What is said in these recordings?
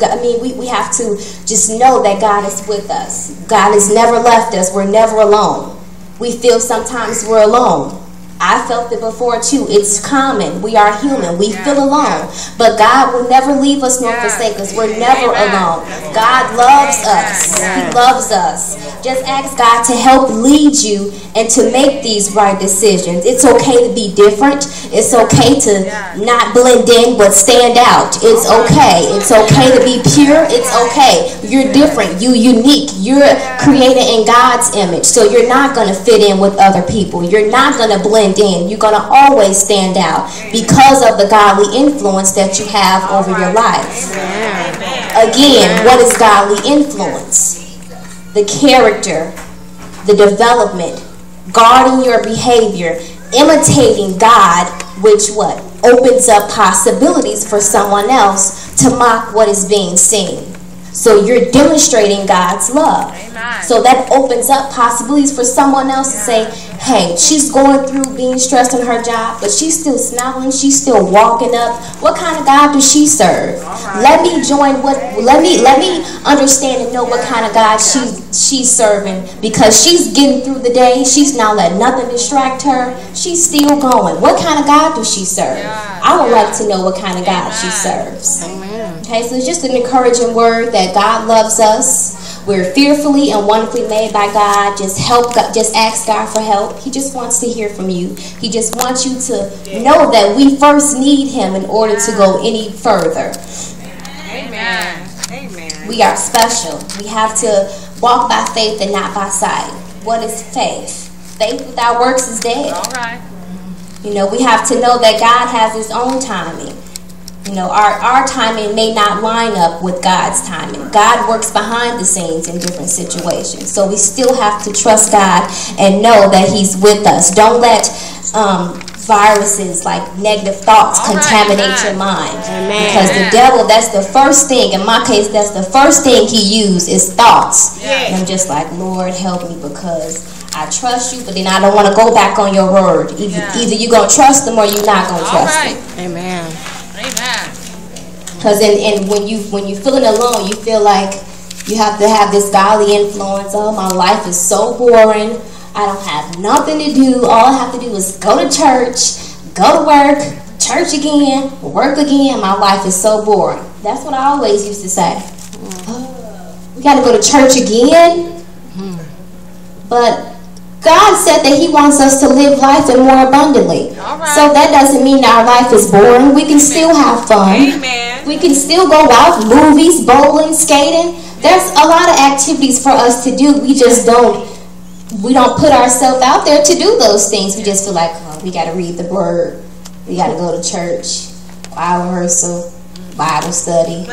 I mean, we have to just know that God is with us. God has never left us. We're never alone. We feel sometimes we're alone. I felt it before too. It's common. We are human. We feel alone. But God will never leave us nor forsake us. We're never alone. God loves us. He loves us. Just ask God to help lead you and to make these right decisions. It's okay to be different. It's okay to not blend in but stand out. It's okay. It's okay to be pure. It's okay. You're different. You're unique. You're created in God's image. So you're not going to fit in with other people. You're not going to blend in. You're going to always stand out because of the godly influence that you have over your life. Again, what is godly influence? The character, the development, guarding your behavior, imitating God, which what? Opens up possibilities for someone else to mock what is being seen. So you're demonstrating God's love. So that opens up possibilities for someone else to say, hey, she's going through being stressed on her job, but she's still smiling, she's still walking up. What kind of God does she serve? Let me join let me understand and know what kind of God she's serving, because she's getting through the day. She's not letting nothing distract her. She's still going. What kind of God does she serve? I would like to know what kind of God she serves. Okay, so it's just an encouraging word that God loves us. We're fearfully and wonderfully made by God. Just ask God for help. He just wants to hear from you. He just wants you to know that we first need Him in order to go any further. Amen. Amen. We are special. We have to walk by faith and not by sight. What is faith? Faith without works is dead. All right. You know, we have to know that God has His own timing. You know, our timing may not line up with God's timing. God works behind the scenes in different situations. So we still have to trust God and know that He's with us. Don't let viruses like negative thoughts contaminate your mind. Because the devil, that's the first thing. In my case, that's the first thing he used is thoughts. And I'm just like, Lord, help me, because I trust you, but then I don't want to go back on your word. Either you're going to trust them or you're not going to trust them. Amen. Because when you're feeling alone, you feel like you have to have this godly influence. Oh, my life is so boring. I don't have nothing to do. All I have to do is go to church, go to work, church again, work again. My life is so boring. That's what I always used to say. We got to go to church again? But God said that He wants us to live life and more abundantly. So that doesn't mean our life is boring. We can still have fun. We can still go out, movies, bowling, skating. There's a lot of activities for us to do. We don't put ourselves out there to do those things. We just feel like, oh, we got to read the word. We got to go to church, choir rehearsal, Bible study.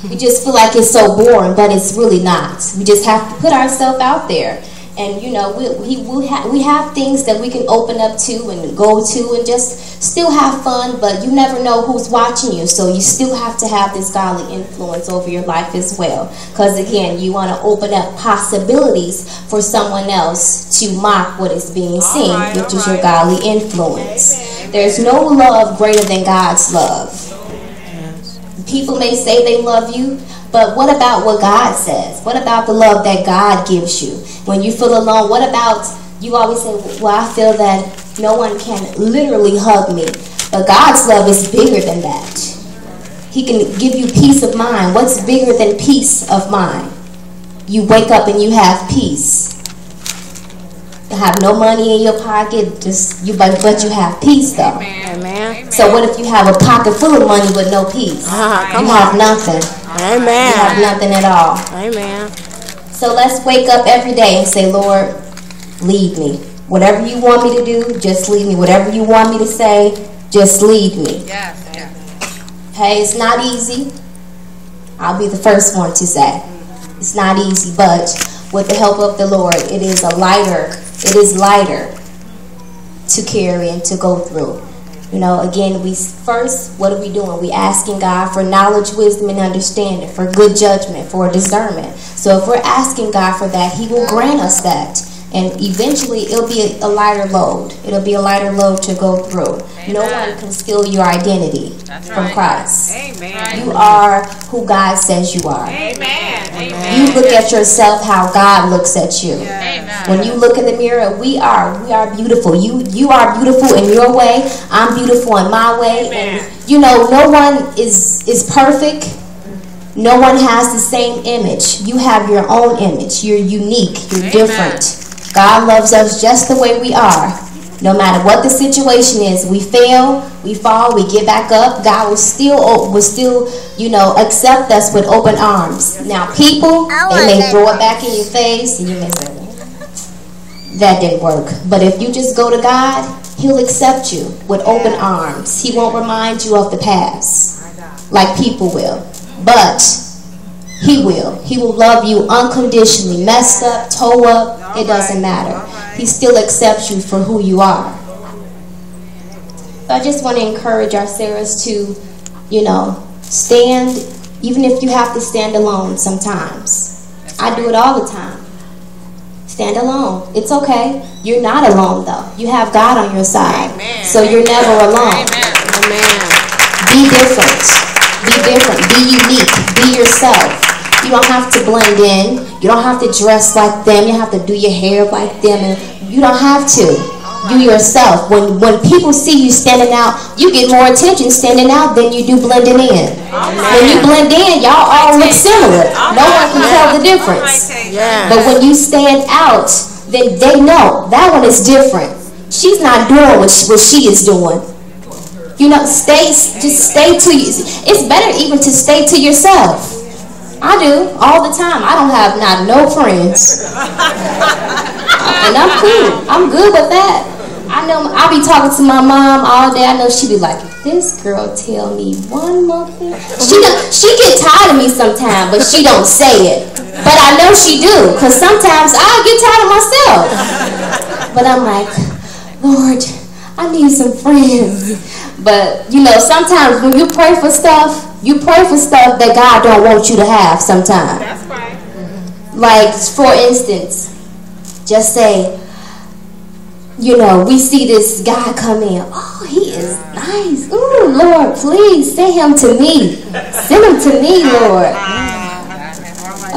We just feel like it's so boring, but it's really not. We just have to put ourselves out there. And, you know, we have things that we can open up to and go to and just still have fun, but you never know who's watching you. So you still have to have this godly influence over your life as well. Because, again, you want to open up possibilities for someone else to mock what is being seen, which is your godly influence. There's no love greater than God's love. People may say they love you, but what about what God says? What about the love that God gives you? When you feel alone, what about, you always say, well, I feel that no one can literally hug me. But God's love is bigger than that. He can give you peace of mind. What's bigger than peace of mind? You wake up and you have peace. You have no money in your pocket, but you have peace though. Amen. So what if you have a pocket full of money with no peace? You have nothing. Amen. You have nothing at all. Amen. So let's wake up every day and say, Lord, lead me. Whatever you want me to do, just lead me. Whatever you want me to say, just lead me. Hey, it's not easy. I'll be the first one to say. It's not easy, but with the help of the Lord, it is lighter to carry and to go through. You know, again, what are we doing? We asking God for knowledge, wisdom, and understanding, for good judgment, for discernment. So if we're asking God for that, He will grant us that. And eventually, it'll be a lighter load. It'll be a lighter load to go through. Amen. No one can steal your identity from Christ. Amen. You are who God says you are. Amen. You look at yourself how God looks at you. Amen. When you look in the mirror, we are beautiful. You are beautiful in your way. I'm beautiful in my way. Amen. And you know, no one is perfect. No one has the same image. You have your own image. You're unique. You're different. God loves us just the way we are. No matter what the situation is, we fail, we fall, we get back up. God will still, you know, accept us with open arms. Now, people, they may throw it back in your face, and you may say, that didn't work. But if you just go to God, He'll accept you with open arms. He won't remind you of the past like people will. But He will. He will love you unconditionally. Messed up, toe up, it doesn't matter. He still accepts you for who you are. So I just want to encourage our Sarahs to, you know, stand, even if you have to stand alone sometimes. I do it all the time. Stand alone. It's okay. You're not alone, though. You have God on your side. Amen. So you're never alone. Amen. Be different. Be different. Be unique. Be yourself. You don't have to blend in. You don't have to dress like them. You don't have to do your hair like them. And you don't have to. You yourself. When people see you standing out, you get more attention standing out than you do blending in. When you blend in, y'all all look similar. No one can tell the difference. But when you stand out, then they know that one is different. She's not doing what she is doing. You know, just stay to you. It's better even to stay to yourself. I do all the time. I don't have no friends, and I'm cool. I'm good with that. I know I'll be talking to my mom all day. I know she'd be like, "This girl tell me one more thing." She get tired of me sometimes, but she don't say it. But I know she do, cause sometimes I get tired of myself. But I'm like, Lord, I need some friends. But you know, sometimes when you pray for stuff. You pray for stuff that God don't want you to have sometimes. That's right. Like, for instance, just say, you know, we see this guy come in. Oh, he is nice. Ooh, Lord, please send him to me. Send him to me, Lord.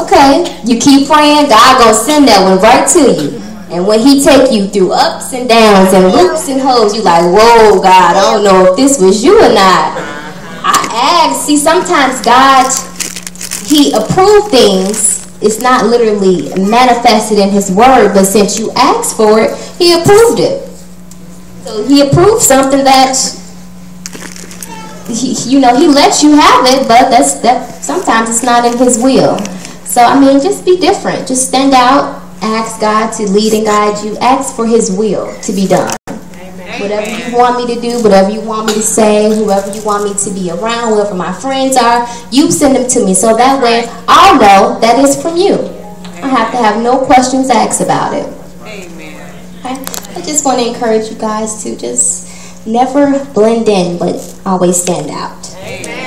Okay, you keep praying, God gonna send that one right to you. And when He take you through ups and downs and loops and holes, you like, whoa, God, I don't know if this was you or not. See, sometimes God, He approved things. It's not literally manifested in His word, but since you asked for it, He approved it. So He approved something that, you know, He lets you have it, but sometimes it's not in His will. So, I mean, just be different. Just stand out. Ask God to lead and guide you. Ask for His will to be done. Whatever you want me to do, whatever you want me to say, whoever you want me to be around, whoever my friends are, you send them to me. So that way, I'll know that it's from you. I have to have no questions asked about it. Amen. Okay? I just want to encourage you guys to just never blend in, but always stand out. Amen.